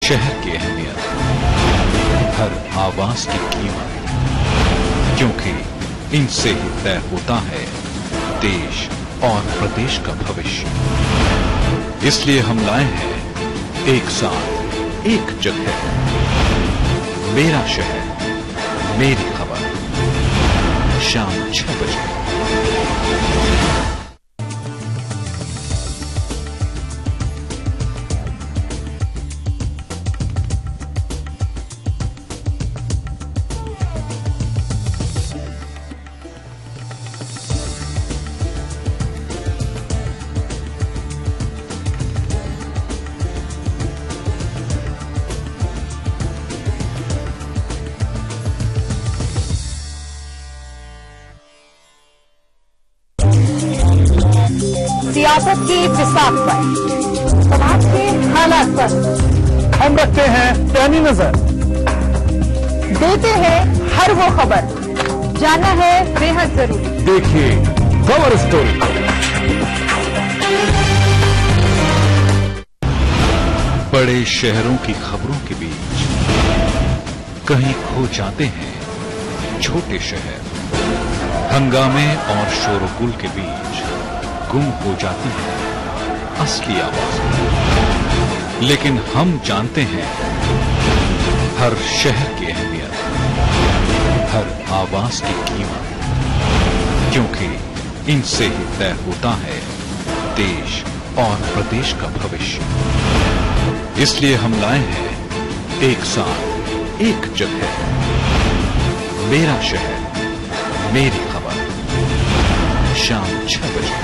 शहर की अहमियत, हर आवाज की कीमत, क्योंकि इनसे ही तय होता है देश और प्रदेश का भविष्य। इसलिए हम लाए हैं एक साथ एक जगह, मेरा शहर मेरी खबर, शाम 6 बजे। सियासत की बिसात पर, समाज के हालात पर हम रखते हैं पैनी नजर, देते हैं हर वो खबर, जानना है बेहद जरूरी। देखिए कवर स्टोरी। बड़े शहरों की खबरों के बीच कहीं खो जाते हैं छोटे शहर, हंगामे और शोरगुल के बीच गुम हो जाती है असली आवाज। लेकिन हम जानते हैं हर शहर की अहमियत, हर आवाज की कीमत, क्योंकि इनसे ही तय होता है देश और प्रदेश का भविष्य। इसलिए हम लाए हैं एक साथ एक जगह, मेरा शहर मेरी खबर, शाम 6 बजे।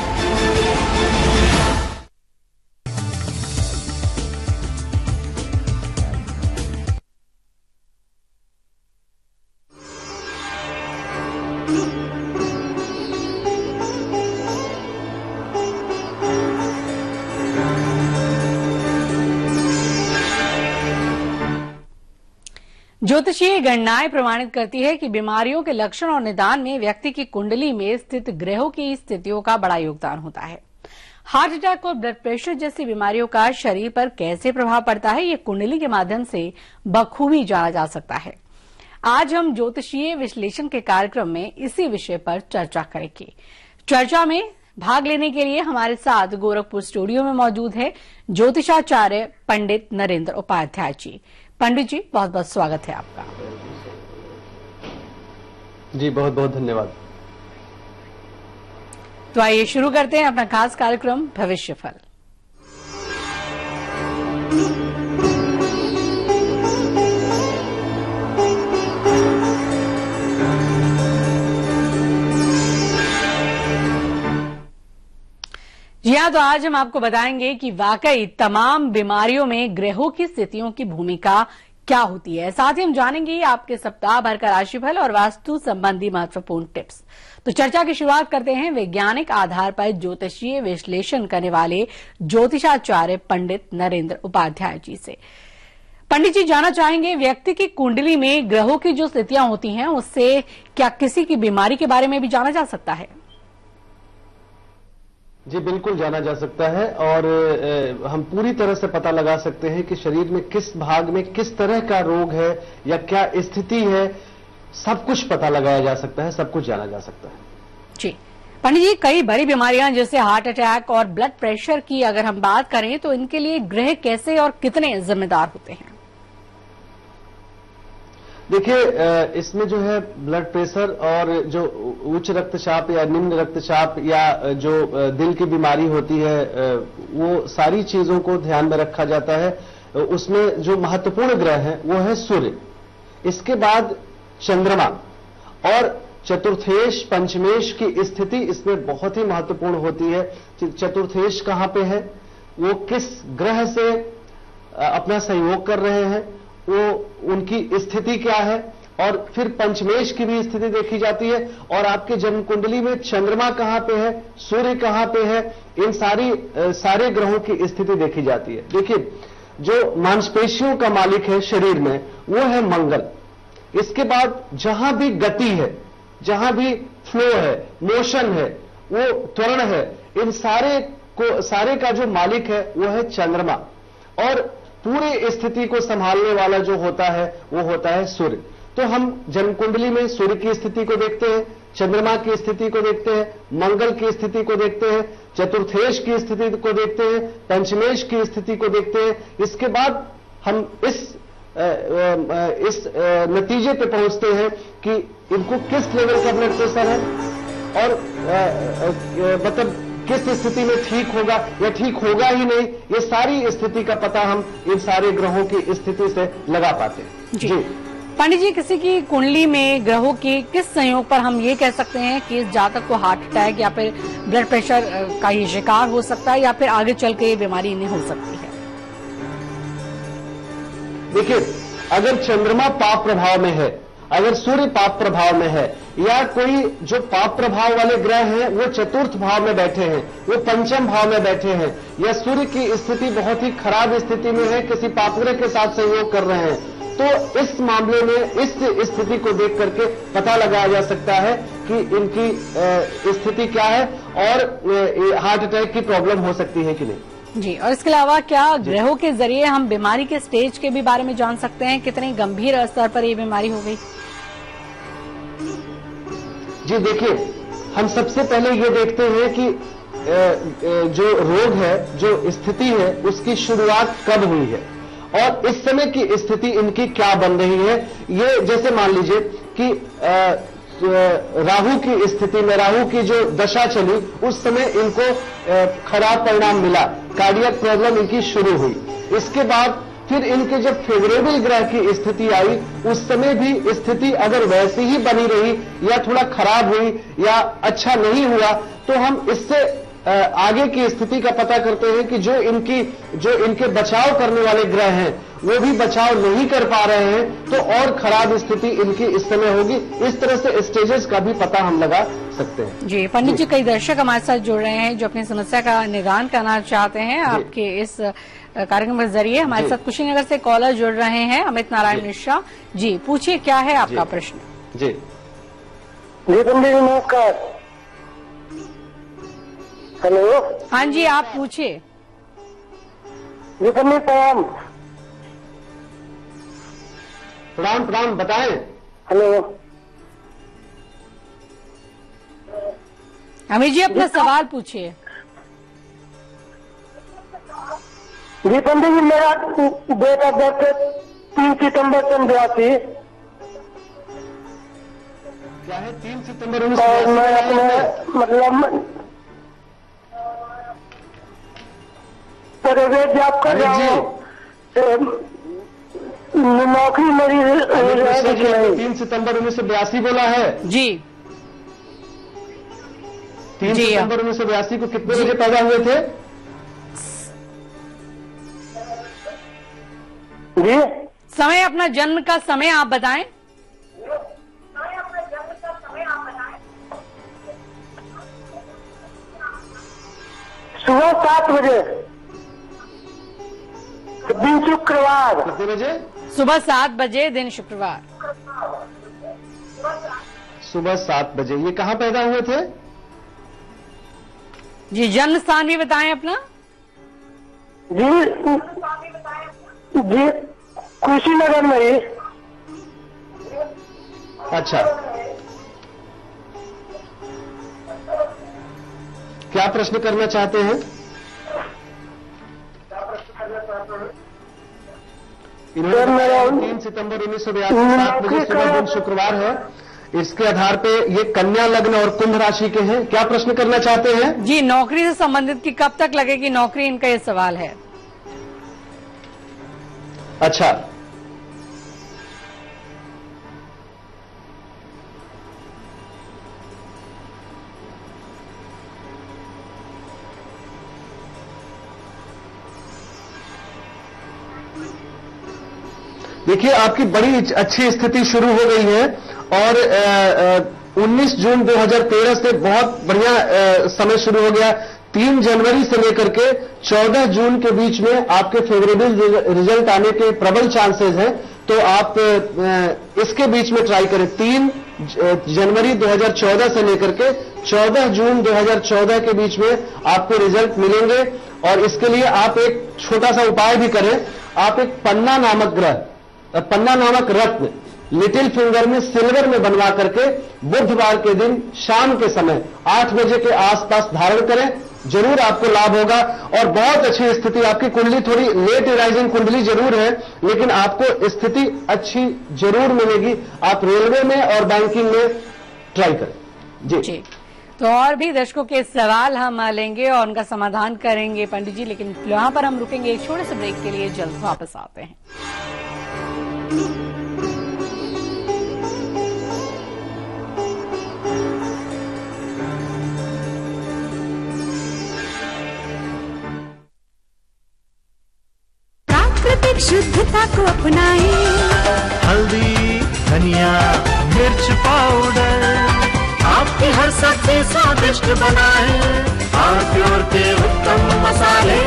ज्योतिषीय गणनाएं प्रमाणित करती है कि बीमारियों के लक्षण और निदान में व्यक्ति की कुंडली में स्थित ग्रहों की स्थितियों का बड़ा योगदान होता है। हार्ट अटैक और ब्लड प्रेशर जैसी बीमारियों का शरीर पर कैसे प्रभाव पड़ता है, ये कुंडली के माध्यम से बखूबी जाना जा सकता है। आज हम ज्योतिषीय विश्लेषण के कार्यक्रम में इसी विषय पर चर्चा करेंगे। चर्चा में भाग लेने के लिए हमारे साथ गोरखपुर स्टूडियो में मौजूद है ज्योतिषाचार्य पंडित नरेंद्र उपाध्याय जी। पंडित जी, बहुत बहुत स्वागत है आपका। जी बहुत बहुत धन्यवाद। तो आइए शुरू करते हैं अपना खास कार्यक्रम भविष्यफल। जी हाँ, तो आज हम आपको बताएंगे कि वाकई तमाम बीमारियों में ग्रहों की स्थितियों की भूमिका क्या होती है। साथ ही हम जानेंगे आपके सप्ताह भर का राशिफल और वास्तु संबंधी महत्वपूर्ण टिप्स। तो चर्चा की शुरुआत करते हैं वैज्ञानिक आधार पर ज्योतिषीय विश्लेषण करने वाले ज्योतिषाचार्य पंडित नरेंद्र उपाध्याय जी से। पंडित जी, जानना चाहेंगे व्यक्ति की कुंडली में ग्रहों की जो स्थितियां होती हैं उससे क्या किसी की बीमारी के बारे में भी जाना जा सकता है? जी बिल्कुल जाना जा सकता है और हम पूरी तरह से पता लगा सकते हैं कि शरीर में किस भाग में किस तरह का रोग है या क्या स्थिति है, सब कुछ पता लगाया जा सकता है, सब कुछ जाना जा सकता है। जी पंडित जी, कई बड़ी बीमारियां जैसे हार्ट अटैक और ब्लड प्रेशर की अगर हम बात करें तो इनके लिए ग्रह कैसे और कितने जिम्मेदार होते हैं? देखिए इसमें जो है ब्लड प्रेशर और जो उच्च रक्तचाप या निम्न रक्तचाप या जो दिल की बीमारी होती है वो सारी चीजों को ध्यान में रखा जाता है। उसमें जो महत्वपूर्ण ग्रह है वो है सूर्य, इसके बाद चंद्रमा और चतुर्थेश पंचमेश की स्थिति इसमें बहुत ही महत्वपूर्ण होती है। चतुर्थेश कहां पे है, वो किस ग्रह से अपना सहयोग कर रहे हैं, वो उनकी स्थिति क्या है, और फिर पंचमेश की भी स्थिति देखी जाती है और आपके जन्म कुंडली में चंद्रमा कहां पे है, सूर्य कहां पे है, इन सारे ग्रहों की स्थिति देखी जाती है। देखिए जो मांसपेशियों का मालिक है शरीर में वो है मंगल। इसके बाद जहां भी गति है, जहां भी फ्लो है, मोशन है, वो त्वरण है, इन सारे का जो मालिक है वो है चंद्रमा। और पूरी स्थिति को संभालने वाला जो होता है वो होता है सूर्य। तो हम जन्म कुंडली में सूर्य की स्थिति को देखते हैं, चंद्रमा की स्थिति को देखते हैं, मंगल की स्थिति को देखते हैं, चतुर्थेश की स्थिति को देखते हैं, पंचमेश की स्थिति को देखते हैं। इसके बाद हम इस नतीजे पे पहुंचते हैं कि इनको किस लेवल का ब्लड प्रेशर है और मतलब किस स्थिति में ठीक होगा या ठीक होगा ही नहीं। ये सारी स्थिति का पता हम इन सारे ग्रहों की स्थिति से लगा पाते हैं। जी पंडित जी, किसी की कुंडली में ग्रहों के किस संयोग पर हम ये कह सकते हैं कि इस जातक को हार्ट अटैक या फिर ब्लड प्रेशर का ये शिकार हो सकता है या फिर आगे चल के ये बीमारी इन्हें हो सकती है? देखिए, अगर चंद्रमा पाप प्रभाव में है, अगर सूर्य पाप प्रभाव में है, या कोई जो पाप प्रभाव वाले ग्रह हैं वो चतुर्थ भाव में बैठे हैं, वो पंचम भाव में बैठे हैं, या सूर्य की स्थिति बहुत ही खराब स्थिति में है, किसी पाप ग्रह के साथ संयोग कर रहे हैं, तो इस मामले में इस स्थिति को देख करके पता लगाया जा सकता है कि इनकी स्थिति क्या है और हार्ट अटैक की प्रॉब्लम हो सकती है कि नहीं। जी, और इसके अलावा क्या ग्रहों के जरिए हम बीमारी के स्टेज के भी बारे में जान सकते हैं, कितने गंभीर स्तर पर ये बीमारी हो गई? जी देखिए, हम सबसे पहले ये देखते हैं कि जो रोग है, जो स्थिति है, उसकी शुरुआत कब हुई है और इस समय की स्थिति इनकी क्या बन रही है। ये जैसे मान लीजिए कि राहु की स्थिति में, राहु की जो दशा चली, उस समय इनको खराब परिणाम मिला, कार्डियक प्रॉब्लम इनकी शुरू हुई। इसके बाद फिर इनके जब फेवरेबल ग्रह की स्थिति आई, उस समय भी स्थिति अगर वैसी ही बनी रही या थोड़ा खराब हुई या अच्छा नहीं हुआ, तो हम इससे आगे की स्थिति का पता करते हैं कि जो इनके बचाव करने वाले ग्रह हैं वो भी बचाव नहीं कर पा रहे हैं, तो और खराब स्थिति इनकी इस समय होगी। इस तरह से स्टेजेस का भी पता हम लगा सकते हैं। जी पंडित जी, कई दर्शक हमारे साथ जुड़ रहे हैं जो अपनी समस्या का निदान करना चाहते हैं आपके इस कार्यक्रम के जरिए। हमारे साथ कुशीनगर से कॉलर जुड़ रहे हैं, अमित नारायण मिश्रा जी, पूछिए क्या है आपका प्रश्न? जी पंडित जी नमस्कार। हेलो। हाँ जी, आप पूछिए। जी पंडित प्रणाम। प्रणाम प्रणाम, बताएं। हेलो। अमित जी, अपना सवाल पूछिए। जी पंडित जी, मेरा बेटा बर्थ 3 सितंबर 1982 क्या है? 3 सितंबर और मैं अपने मतलब प्राइवेट जॉब कर रहा हूँ। नौकरी मेरी रहेगी कि नहीं? 3 सितंबर 1982 बोला है जी। 3 सितंबर 1982 को कितने बजे पैदा हुए थे? जी समय, अपना जन्म का समय आप बताएं। सुबह 7 बजे, दिन शुक्रवार। कितने बजे? सुबह 7 बजे, दिन शुक्रवार। सुबह 7 बजे। ये कहाँ पैदा हुए थे? जी, जन्म स्थान भी बताएं अपना। जी कुशीनगर में ही। अच्छा, क्या प्रश्न करना चाहते हैं? इन्होंने 3 सितंबर 1982 7 बजे सुबह, दिन शुक्रवार है। इसके आधार पे ये कन्या लग्न और कुंभ राशि के हैं। क्या प्रश्न करना चाहते हैं? जी, नौकरी से संबंधित की कब तक लगेगी नौकरी, इनका ये सवाल है। अच्छा, देखिए, आपकी बड़ी अच्छी स्थिति शुरू हो गई है और 19 जून 2013 से बहुत बढ़िया समय शुरू हो गया। 3 जनवरी से लेकर के 14 जून के बीच में आपके फेवरेबल रिजल्ट आने के प्रबल चांसेस हैं, तो आप इसके बीच में ट्राई करें। 3 जनवरी 2014 से लेकर के 14 जून 2014 के बीच में आपको रिजल्ट मिलेंगे और इसके लिए आप एक छोटा सा उपाय भी करें। आप एक पन्ना नामक ग्रह, पन्ना नामक रत्न लिटिल फिंगर में सिल्वर में बनवा करके बुधवार के दिन शाम के समय 8 बजे के आसपास धारण करें, जरूर आपको लाभ होगा। और बहुत अच्छी स्थिति, आपकी कुंडली थोड़ी लेट राइजिंग कुंडली जरूर है, लेकिन आपको स्थिति अच्छी जरूर मिलेगी। आप रेलवे में और बैंकिंग में ट्राई करें। जी तो और भी दर्शकों के सवाल हम लेंगे और उनका समाधान करेंगे पंडित जी, लेकिन यहाँ पर हम रुकेंगे एक छोटे से ब्रेक के लिए, जल्द वापस आते हैं। प्राकृतिक शुद्धता को अपनाएं, हल्दी, धनिया, मिर्च पाउडर आपकी हर सब्जी स्वादिष्ट बनाए, और प्योर के उत्तम मसाले।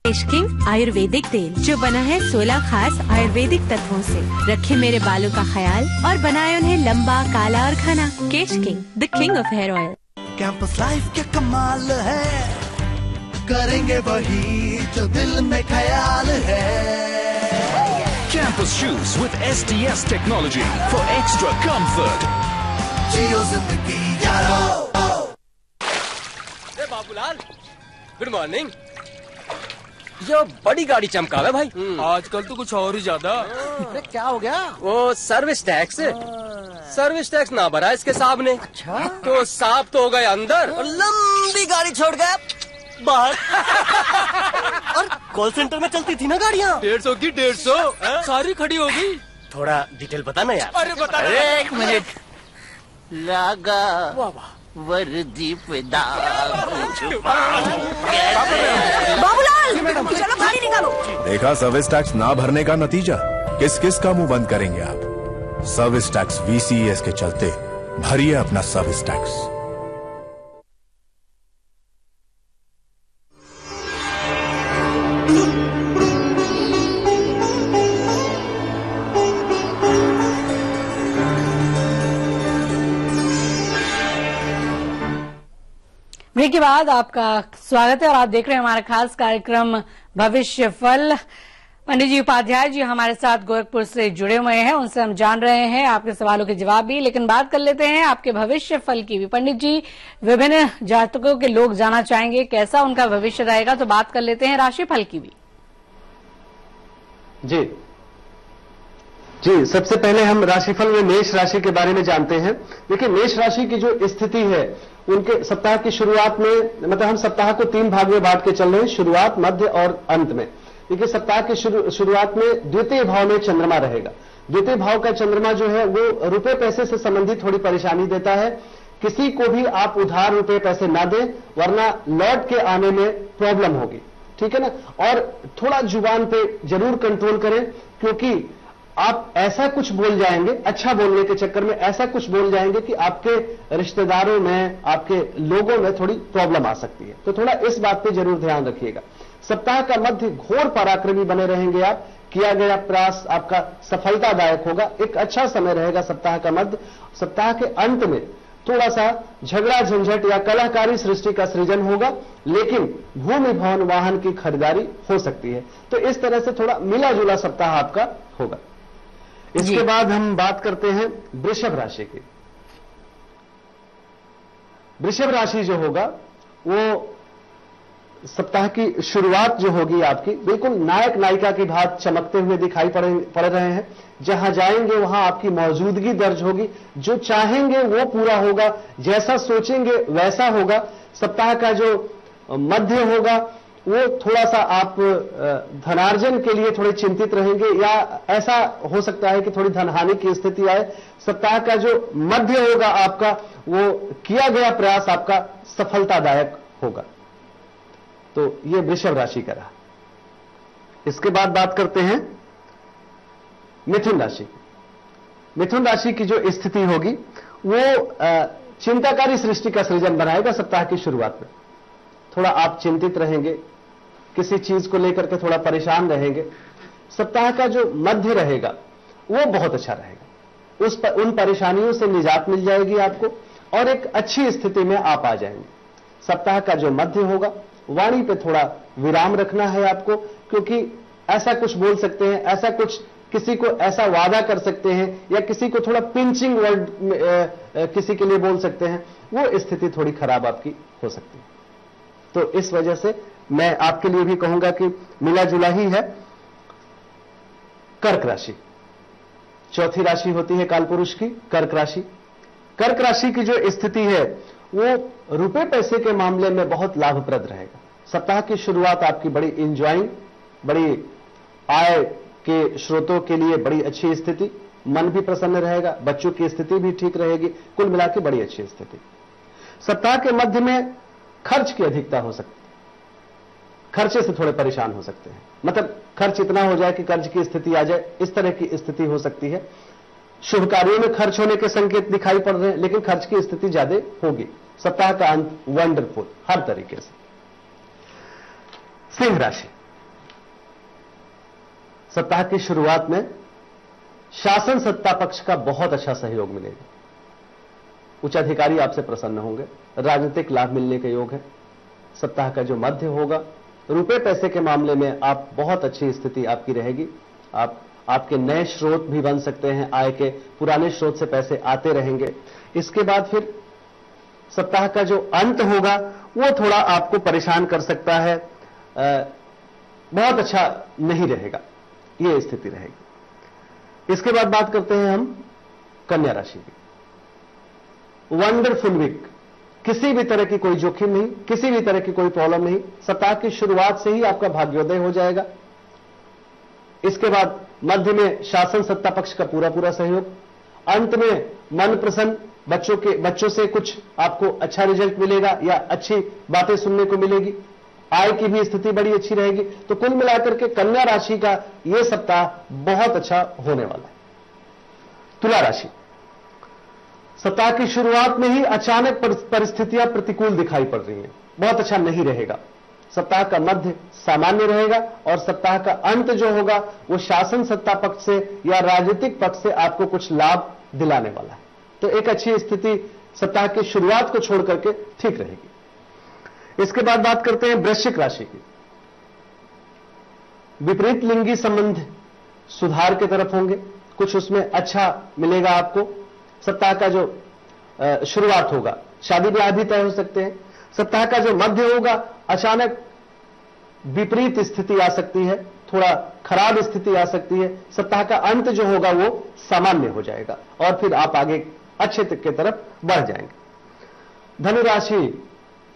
केश किंग आयुर्वेदिक तेल जो बना है 16 खास आयुर्वेदिक तत्वों से, रखे मेरे बालों का ख्याल और बनाए उन्हें लंबा, काला और घना। Kesh King, the king of hair oil. Campus life क्या कमाल है, करेंगे वही जो दिल में ख्याल है। Campus shoes with SDS technology for extra comfort. जियो जिंदगी यारो। Babulal, good morning. ये बड़ी गाड़ी चमकावे भाई। आजकल तो कुछ और ही ज्यादा। अरे क्या हो गया? वो सर्विस टैक्स ना भरा इसके साहब ने। अच्छा? तो साहब तो हो गए अंदर और लंबी गाड़ी छोड़ गए बाहर। और कॉल सेंटर में चलती थी ना गाड़ियाँ 150 की 150 सारी खड़ी हो गई। थोड़ा डिटेल बताना यार। अरे बता। एक मिनट लगा वर्दी पे दाग। बाबूलाल, चलो गाड़ी निकालो। देखा सर्विस टैक्स ना भरने का नतीजा? किस किस का मुंह बंद करेंगे आप? सर्विस टैक्स VCES के चलते भरिए अपना सर्विस टैक्स। ब्रेक के बाद आपका स्वागत है और आप देख रहे हैं हमारा खास कार्यक्रम भविष्य फल। पंडित जी उपाध्याय जी हमारे साथ गोरखपुर से जुड़े हुए हैं, उनसे हम जान रहे हैं आपके सवालों के जवाब भी, लेकिन बात कर लेते हैं आपके भविष्य फल की भी। पंडित जी, विभिन्न जातकों के लोग जाना चाहेंगे कैसा उनका भविष्य रहेगा, तो बात कर लेते हैं राशिफल की भी। जी, सबसे पहले हम राशिफल में मेष राशि के बारे में जानते हैं। देखिए, मेष राशि की जो स्थिति है, उनके सप्ताह की शुरुआत में, मतलब हम सप्ताह को 3 भाग में बांट के चल रहे हैं, शुरुआत, मध्य और अंत में। देखिए, सप्ताह की शुरुआत में द्वितीय भाव में चंद्रमा रहेगा। द्वितीय भाव का चंद्रमा जो है वो रुपए पैसे से संबंधित थोड़ी परेशानी देता है। किसी को भी आप उधार रुपए पैसे ना दें, वरना लौट के आने में प्रॉब्लम होगी, ठीक है ना। और थोड़ा जुबान पे जरूर कंट्रोल करें, क्योंकि आप ऐसा कुछ बोल जाएंगे, अच्छा बोलने के चक्कर में ऐसा कुछ बोल जाएंगे कि आपके रिश्तेदारों में, आपके लोगों में थोड़ी प्रॉब्लम आ सकती है। तो थोड़ा इस बात पे जरूर ध्यान रखिएगा। सप्ताह का मध्य घोर पराक्रमी बने रहेंगे आप, किया गया प्रयास आपका सफलतादायक होगा। एक अच्छा समय रहेगा सप्ताह का मध्य। सप्ताह के अंत में थोड़ा सा झगड़ा झंझट या कलाकारी सृष्टि का सृजन होगा, लेकिन भूमि भवन वाहन की खरीदारी हो सकती है। तो इस तरह से थोड़ा मिला जुला सप्ताह आपका होगा। इसके बाद हम बात करते हैं वृषभ राशि की। वृषभ राशि जो होगा वो सप्ताह की शुरुआत जो होगी आपकी, बिल्कुल नायक नायिका की भांति चमकते हुए दिखाई पड़ रहे हैं। जहां जाएंगे वहां आपकी मौजूदगी दर्ज होगी। जो चाहेंगे वो पूरा होगा, जैसा सोचेंगे वैसा होगा। सप्ताह का जो मध्य होगा वो थोड़ा सा आप धनार्जन के लिए थोड़े चिंतित रहेंगे, या ऐसा हो सकता है कि थोड़ी धनहानि की स्थिति आए। सप्ताह का जो मध्य होगा आपका, वो किया गया प्रयास आपका सफलतादायक होगा। तो ये वृषभ राशि का रहा। इसके बाद बात करते हैं मिथुन राशि। मिथुन राशि की जो स्थिति होगी वो चिंताकारी सृष्टि का सृजन बनाएगा सप्ताह की शुरुआत में। थोड़ा आप चिंतित रहेंगे, किसी चीज को लेकर के थोड़ा परेशान रहेंगे। सप्ताह का जो मध्य रहेगा वो बहुत अच्छा रहेगा, उन परेशानियों से निजात मिल जाएगी आपको और एक अच्छी स्थिति में आप आ जाएंगे। सप्ताह का जो मध्य होगा, वाणी पे थोड़ा विराम रखना है आपको, क्योंकि ऐसा कुछ बोल सकते हैं, ऐसा कुछ किसी को ऐसा वादा कर सकते हैं या किसी को थोड़ा पिंचिंग वर्ड किसी के लिए बोल सकते हैं, वो स्थिति थोड़ी खराब आपकी हो सकती है। तो इस वजह से मैं आपके लिए भी कहूंगा कि मिला जुला ही है। कर्क राशि चौथी राशि होती है कालपुरुष की, कर्क राशि। कर्क राशि की जो स्थिति है वो रुपए पैसे के मामले में बहुत लाभप्रद रहेगा। सप्ताह की शुरुआत आपकी बड़ी इंजॉइंग, बड़ी आय के स्रोतों के लिए बड़ी अच्छी स्थिति, मन भी प्रसन्न रहेगा, बच्चों की स्थिति भी ठीक रहेगी, कुल मिलाकर बड़ी अच्छी स्थिति। सप्ताह के मध्य में खर्च की अधिकता हो सकती है, खर्चे से थोड़े परेशान हो सकते हैं, मतलब खर्च इतना हो जाए कि कर्ज की स्थिति आ जाए, इस तरह की स्थिति हो सकती है। शुभ कार्यों में खर्च होने के संकेत दिखाई पड़ रहे हैं, लेकिन खर्च की स्थिति ज्यादा होगी। सप्ताह का अंत वंडरफुल हर तरीके से। सिंह राशि, सप्ताह की शुरुआत में शासन सत्ता पक्ष का बहुत अच्छा सहयोग मिलेगा। उच्च अधिकारी आपसे प्रसन्न होंगे, राजनीतिक लाभ मिलने के योग है। सप्ताह का जो मध्य होगा, रुपए पैसे के मामले में आप बहुत अच्छी स्थिति आपकी रहेगी। आपके नए स्रोत भी बन सकते हैं, आय के पुराने स्रोत से पैसे आते रहेंगे। इसके बाद फिर सप्ताह का जो अंत होगा वो थोड़ा आपको परेशान कर सकता है, बहुत अच्छा नहीं रहेगा, ये स्थिति रहेगी। इसके बाद बात करते हैं हम कन्या राशि की। वंडरफुल वीक, किसी भी तरह की कोई जोखिम नहीं, किसी भी तरह की कोई प्रॉब्लम नहीं। सप्ताह की शुरुआत से ही आपका भाग्योदय हो जाएगा। इसके बाद मध्य में शासन सत्ता पक्ष का पूरा पूरा सहयोग, अंत में मन प्रसन्न, बच्चों से कुछ आपको अच्छा रिजल्ट मिलेगा या अच्छी बातें सुनने को मिलेगी। आय की भी स्थिति बड़ी अच्छी रहेगी। तो कुल मिलाकर के कन्या राशि का यह सप्ताह बहुत अच्छा होने वाला है। तुला राशि, सप्ताह की शुरुआत में ही अचानक परिस्थितियां प्रतिकूल दिखाई पड़ रही हैं, बहुत अच्छा नहीं रहेगा। सप्ताह का मध्य सामान्य रहेगा और सप्ताह का अंत जो होगा वो शासन सत्ता पक्ष से या राजनीतिक पक्ष से आपको कुछ लाभ दिलाने वाला है। तो एक अच्छी स्थिति सप्ताह की शुरुआत को छोड़ करके ठीक रहेगी। इसके बाद बात करते हैं वृश्चिक राशि की। विपरीत लिंगी संबंध सुधार की तरफ होंगे, कुछ उसमें अच्छा मिलेगा आपको। सप्ताह का जो शुरुआत होगा, शादी ब्याह भी तय हो सकते हैं। सप्ताह का जो मध्य होगा, अचानक विपरीत स्थिति आ सकती है, थोड़ा खराब स्थिति आ सकती है। सप्ताह का अंत जो होगा वो सामान्य हो जाएगा और फिर आप आगे अच्छे तक की तरफ बढ़ जाएंगे।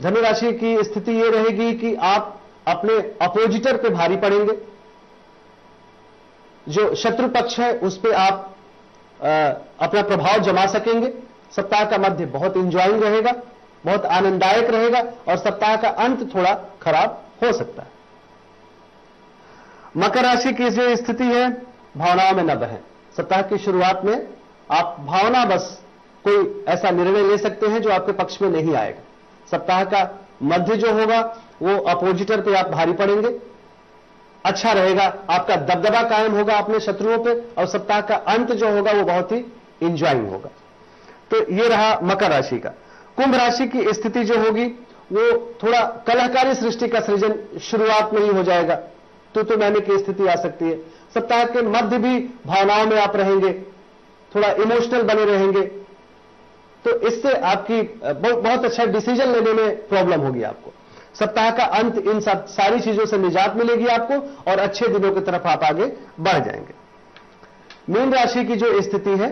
धनुराशि की स्थिति यह रहेगी कि आप अपने अपोजिटर पे भारी पड़ेंगे। जो शत्रु पक्ष है उस पर आप अपना प्रभाव जमा सकेंगे। सप्ताह का मध्य बहुत इंजॉइंग रहेगा, बहुत आनंददायक रहेगा और सप्ताह का अंत थोड़ा खराब हो सकता है। मकर राशि की जो स्थिति है, भावनाओं में न बहें। सप्ताह की शुरुआत में आप भावना बस कोई ऐसा निर्णय ले सकते हैं जो आपके पक्ष में नहीं आएगा। सप्ताह का मध्य जो होगा वो अपोजिटर पे आप भारी पड़ेंगे, अच्छा रहेगा, आपका दबदबा कायम होगा अपने शत्रुओं पे और सप्ताह का अंत जो होगा वो बहुत ही इंजॉइंग होगा। तो ये रहा मकर राशि का। कुंभ राशि की स्थिति जो होगी वो थोड़ा कलहकारी सृष्टि का सृजन शुरुआत में ही हो जाएगा, तो मैंने की स्थिति आ सकती है। सप्ताह के मध्य भी भावनाओं में आप रहेंगे, थोड़ा इमोशनल बने रहेंगे, तो इससे आपकी बहुत अच्छा डिसीजन लेने में प्रॉब्लम होगी आपको। सप्ताह का अंत इन सब सारी चीजों से निजात मिलेगी आपको और अच्छे दिनों की तरफ आप आगे बढ़ जाएंगे। मीन राशि की जो स्थिति है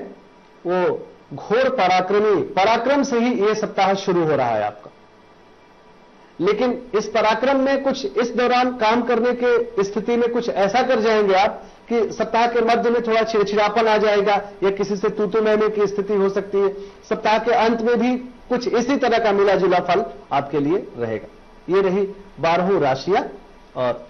वो घोर पराक्रम से ही यह सप्ताह शुरू हो रहा है आपका। लेकिन इस पराक्रम में कुछ इस दौरान काम करने के स्थिति में कुछ ऐसा कर जाएंगे आप कि सप्ताह के मध्य में थोड़ा चिड़चिड़ापन आ जाएगा या किसी से तू मैंने की स्थिति हो सकती है। सप्ताह के अंत में भी कुछ इसी तरह का मिला जुला फल आपके लिए रहेगा। ये रही 12 राशियां और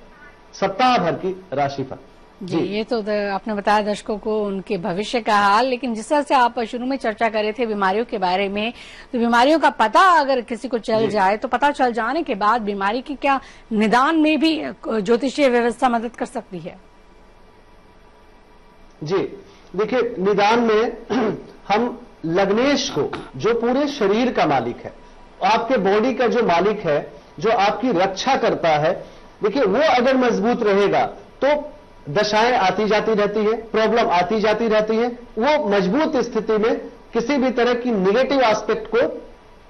सप्ताह भर की राशिफल। जी, ये तो आपने बताया दर्शकों को उनके भविष्य का हाल, लेकिन जिस तरह से आप शुरू में चर्चा कर रहे थे बीमारियों के बारे में, तो बीमारियों का पता अगर किसी को चल जाए तो पता चल जाने के बाद बीमारी की क्या निदान में भी ज्योतिषीय व्यवस्था मदद कर सकती है? जी देखिए, निदान में हम लग्नेश को, जो पूरे शरीर का मालिक है, आपके बॉडी का जो मालिक है, जो आपकी रक्षा करता है, देखिए वो अगर मजबूत रहेगा तो दशाएं आती जाती रहती है, प्रॉब्लम आती जाती रहती है, वो मजबूत स्थिति में किसी भी तरह की निगेटिव एस्पेक्ट को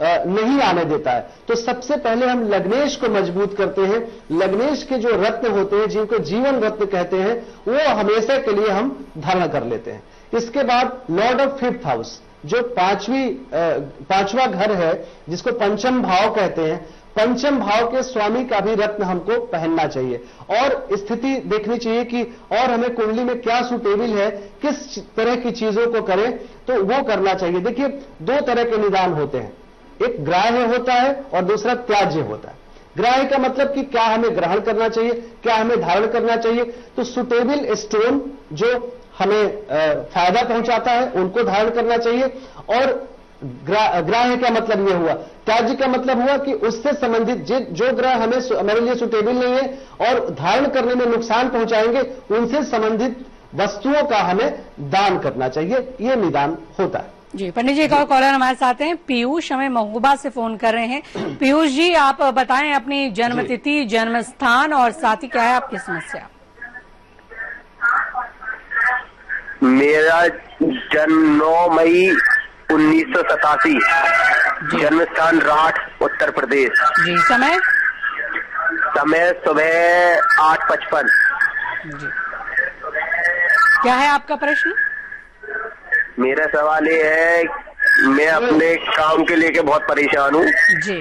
नहीं आने देता है। तो सबसे पहले हम लग्नेश को मजबूत करते हैं। लग्नेश के जो रत्न होते हैं, जिनको जीवन रत्न कहते हैं, वो हमेशा के लिए हम धारण कर लेते हैं। इसके बाद लॉर्ड ऑफ फिफ्थ हाउस, जो पांचवा घर है, जिसको पंचम भाव कहते हैं, पंचम भाव के स्वामी का भी रत्न हमको पहनना चाहिए और स्थिति देखनी चाहिए कि और हमें कुंडली में क्या सुटेबल है, किस तरह की चीजों को करें, तो वो करना चाहिए। देखिए, दो तरह के निदान होते हैं, एक ग्राह्य होता है और दूसरा त्याज्य होता है। ग्राह्य का मतलब कि क्या हमें ग्रहण करना चाहिए, क्या हमें धारण करना चाहिए, तो सुटेबल स्टोन जो हमें फायदा पहुंचाता है उनको धारण करना चाहिए। और ग्राह्य का मतलब यह हुआ, त्याज्य का मतलब हुआ कि उससे संबंधित जो ग्रह हमारे लिए सुटेबल नहीं है और धारण करने में नुकसान पहुंचाएंगे, उनसे संबंधित वस्तुओं का हमें दान करना चाहिए। यह निदान होता है। जी, पंडित जी, एक और कॉलर हमारे साथ हैं, पीयूष हमें महोबा से फोन कर रहे हैं। पीयूष जी, आप बताएं अपनी जन्म तिथि, जन्म स्थान और साथ ही क्या है आपकी समस्या? मेरा जन्म 9 मई 1987, जन्म स्थान राठ, उत्तर प्रदेश। जी, समय सुबह 8:55। जी, क्या है आपका प्रश्न? मेरा सवाल ये है, मैं अपने काम के लेके बहुत परेशान हूँ जी।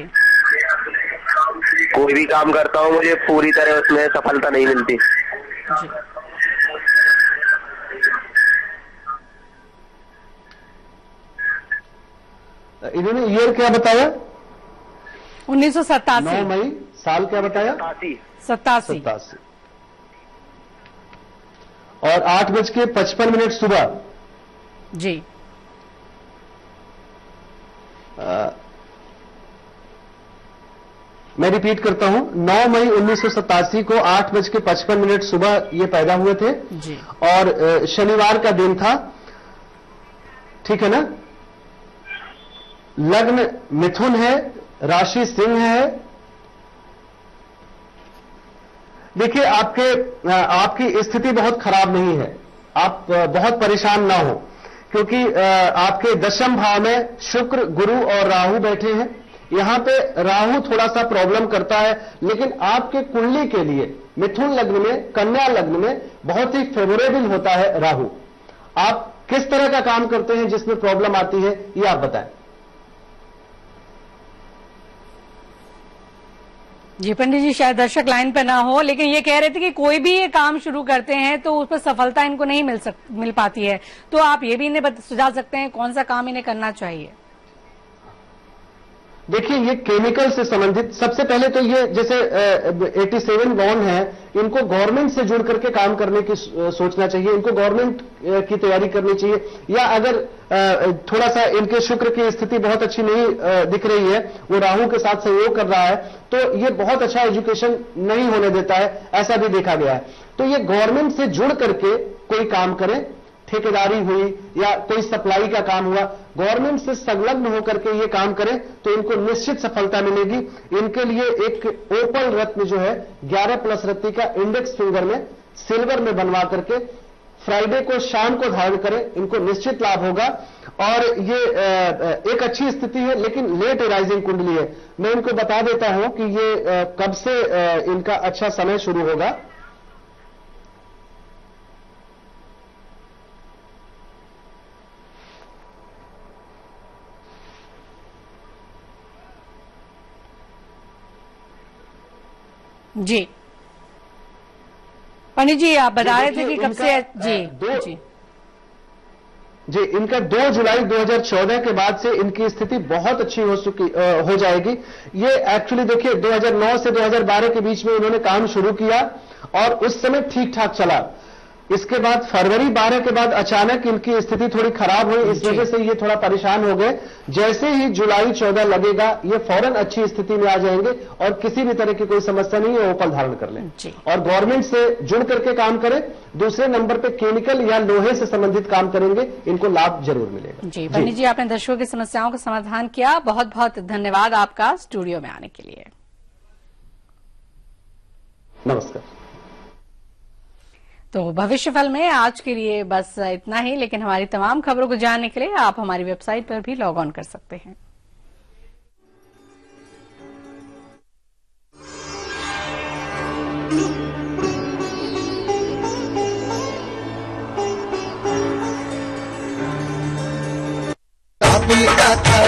कोई भी काम करता हूँ, मुझे पूरी तरह उसमें सफलता नहीं मिलती जी। इन्होंने ईयर क्या बताया? 1987। 9 मई, साल क्या बताया? 87। और 8:55 सुबह। जी। मैं रिपीट करता हूं, 9 मई 1987 को 8:55 सुबह ये पैदा हुए थे जी। और शनिवार का दिन था, ठीक है ना? लग्न मिथुन है, राशि सिंह है। देखिए, आपकी स्थिति बहुत खराब नहीं है, आप बहुत परेशान ना हो, क्योंकि आपके दशम भाव में शुक्र, गुरु और राहु बैठे हैं। यहां पे राहु थोड़ा सा प्रॉब्लम करता है, लेकिन आपके कुंडली के लिए मिथुन लग्न में, कन्या लग्न में बहुत ही फेवरेबल होता है राहु। आप किस तरह का काम करते हैं जिसमें प्रॉब्लम आती है, ये आप बताएं। जी पंडित जी, शायद दर्शक लाइन पे ना हो, लेकिन ये कह रहे थे कि कोई भी ये काम शुरू करते हैं तो उस पर सफलता इनको नहीं मिल पाती है, तो आप ये भी इन्हें सुझा सकते हैं कौन सा काम इन्हें करना चाहिए? देखिए, ये केमिकल से संबंधित, सबसे पहले तो ये जैसे 87 बॉर्न है, इनको गवर्नमेंट से जुड़ करके काम करने की सोचना चाहिए, इनको गवर्नमेंट की तैयारी करनी चाहिए। या अगर थोड़ा सा इनके शुक्र की स्थिति बहुत अच्छी नहीं दिख रही है, वो राहु के साथ सहयोग कर रहा है, तो ये बहुत अच्छा एजुकेशन नहीं होने देता है, ऐसा भी देखा गया है। तो ये गवर्नमेंट से जुड़ करके कोई काम करें, ठेकेदारी हुई या कोई सप्लाई का काम हुआ, गवर्नमेंट से संलग्न होकर के ये काम करें तो इनको निश्चित सफलता मिलेगी। इनके लिए एक ओपल रत्न जो है 11+ रत्ती का इंडेक्स फिंगर में सिल्वर में बनवा करके फ्राइडे को शाम को धारण करें, इनको निश्चित लाभ होगा। और ये एक अच्छी स्थिति है, लेकिन लेट राइजिंग कुंडली है। मैं इनको बता देता हूं कि ये कब से इनका अच्छा समय शुरू होगा। जी पंडित जी, आप बता रहे थे कि कब से? जी, इनका 2 जुलाई 2014 के बाद से इनकी स्थिति बहुत अच्छी हो जाएगी। ये एक्चुअली देखिए 2009 से 2012 के बीच में इन्होंने काम शुरू किया और उस समय ठीक ठाक चला। इसके बाद फरवरी 12 के बाद अचानक इनकी स्थिति थोड़ी खराब हुई, इस वजह से ये थोड़ा परेशान हो गए। जैसे ही जुलाई 14 लगेगा ये फौरन अच्छी स्थिति में आ जाएंगे और किसी भी तरह की कोई समस्या नहीं है, ओपल धारण कर लें और गवर्नमेंट से जुड़ करके काम करें। दूसरे नंबर पे केमिकल या लोहे से संबंधित काम करेंगे, इनको लाभ जरूर मिलेगा। जी पंडित जी, आपने दर्शकों की समस्याओं का समाधान किया, बहुत बहुत धन्यवाद आपका स्टूडियो में आने के लिए। नमस्कार। तो भविष्यफल में आज के लिए बस इतना ही, लेकिन हमारी तमाम खबरों को जानने के लिए आप हमारी वेबसाइट पर भी लॉग ऑन कर सकते हैं।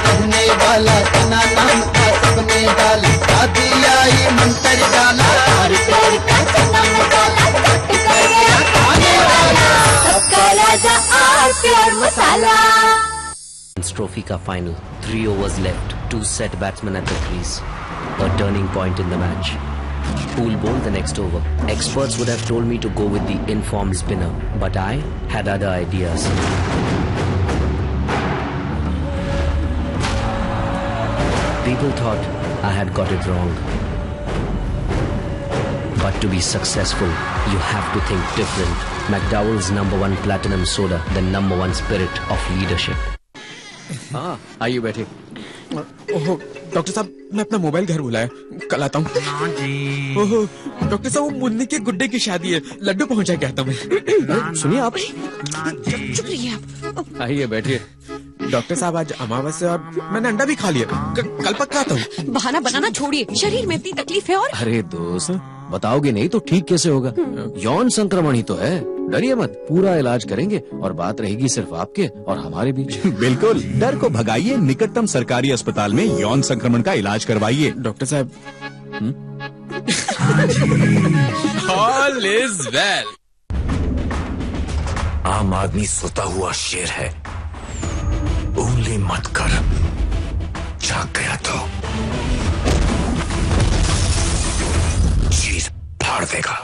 रहने वाला तना नाम का सबने डाला, शादी आई मंत्र डाला, और प्यार का चना मसाला कट कर गया खाने वाला, सबका राजा और प्यार मसाला। Trophy का final, 3 overs left, 2 set batsmen at the crease, a turning point in the match. Who will bowl the next over? Experts would have told me to go with the informed spinner, but I had other ideas. People thought I had got it wrong. But to be successful, you have to think different. McDowell's #1 platinum soda, the #1 spirit of leadership. हाँ, आइए बैठे। ओहो, doctor साहब, मैं अपना mobile घर भुलाया, कल आता हूँ। ओहो, डॉक्टर साहब, वो मुन्नी के गुड्डे की शादी है, लड्डू पहुँचा के आता हूँ। सुनिए आप, चुप रहिए आप। आइए बैठिए। डॉक्टर साहब, आज अमावस्या और मैंने अंडा भी खा लिया, कल पक्का आता हूँ। बहाना बनाना छोड़िए, शरीर में इतनी तकलीफ है और। अरे दोस्त, बताओगे नहीं तो ठीक कैसे होगा? यौन संक्रमण ही तो है, डरिए मत, पूरा इलाज करेंगे और बात रहेगी सिर्फ आपके और हमारे बीच। बिल्कुल, डर को भगाइए, निकटतम सरकारी अस्पताल में यौन संक्रमण का इलाज करवाइए। डॉक्टर साहब, ऑल इज वेल। आम आदमी सोता हुआ शेर है, उंगली मत कर, जाग गया तो चीज फाड़ देगा।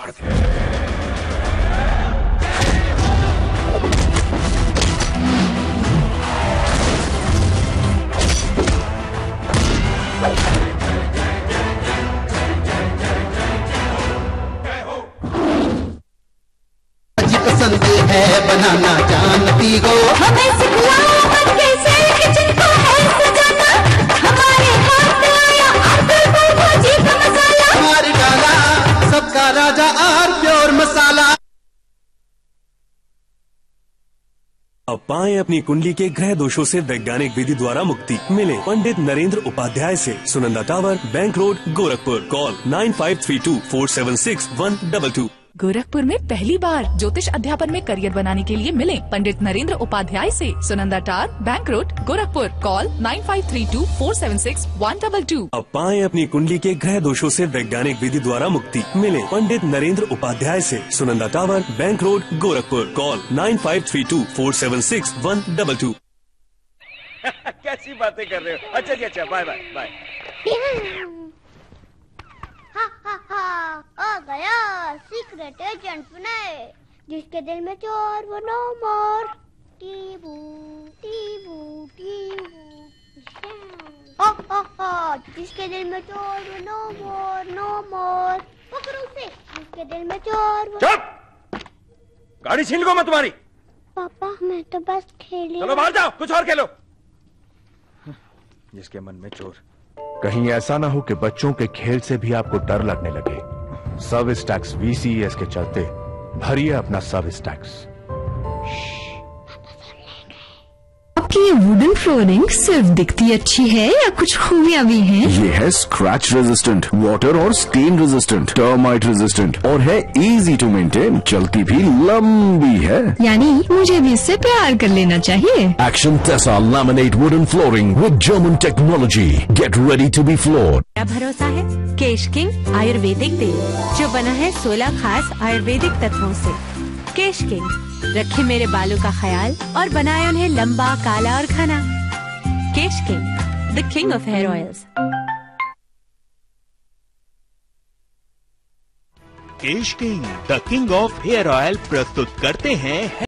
पसंद है बनाना जानती हो, हमें सिखलाओ कैसे किचन को है सजाना, हमारे हाथ आया आलू भाजी का मसाला, हमारे डाला सबका राजा और प्योर मसाला। अब पाएं अपनी कुंडली के ग्रह दोषों से वैज्ञानिक विधि द्वारा मुक्ति। मिले पंडित नरेंद्र उपाध्याय से, Sunanda tower, bank road, Gorakhpur. Call 9532476122। Gorakhpur में पहली बार ज्योतिष अध्यापन में करियर बनाने के लिए मिले पंडित नरेंद्र उपाध्याय से, Sunanda tower, bank road, Gorakhpur. Call 9532476122। अब पाएं अपनी कुंडली के ग्रह दोषों से वैज्ञानिक विधि द्वारा मुक्ति। मिले पंडित नरेंद्र उपाध्याय से, Sunanda tower, bank road, Gorakhpur. Call 9532476122। कैसी बातें कर रहे हो? अच्छा जी, अच्छा, बाय बाय बाय। आ गया सीक्रेट एजेंट विनय, जिसके दिल में चोर वो नो मोर। टीबू टीबू टीबू, जिसके दिल में चोर वो नो मोर नो मोर। पकड़ो उसे, जिसके दिल में चोर वो। चुप! गाड़ी छीन लो मैं तुम्हारी। पापा, मैं तो बस खेली। चलो बाहर जाओ, कुछ और खेलो। जिसके मन में चोर। कहीं ऐसा ना हो कि बच्चों के खेल से भी आपको डर लगने लगे। सर्विस टैक्स VCES के चलते भरिए अपना सर्विस टैक्स। आपकी ये वुडन फ्लोरिंग सिर्फ दिखती अच्छी है या कुछ खूबियां भी हैं? ये है स्क्रैच रेजिस्टेंट, वाटर और स्टेन रेजिस्टेंट, टर्माइट रेजिस्टेंट और है इजी टू मेंटेन, चलती भी लंबी है। यानी मुझे भी इससे प्यार कर लेना चाहिए। Action Tesa laminate wooden flooring with German technology, get ready to be floored. क्या भरोसा है? केश किंग आयुर्वेदिक तेल, जो बना है 16 खास आयुर्वेदिक तत्वों से। केश किंग, रखे मेरे बालों का ख्याल और बनाए उन्हें लंबा, काला और घना। Kesh King, the king of hair oils. Kesh King the king of hair oil प्रस्तुत करते हैं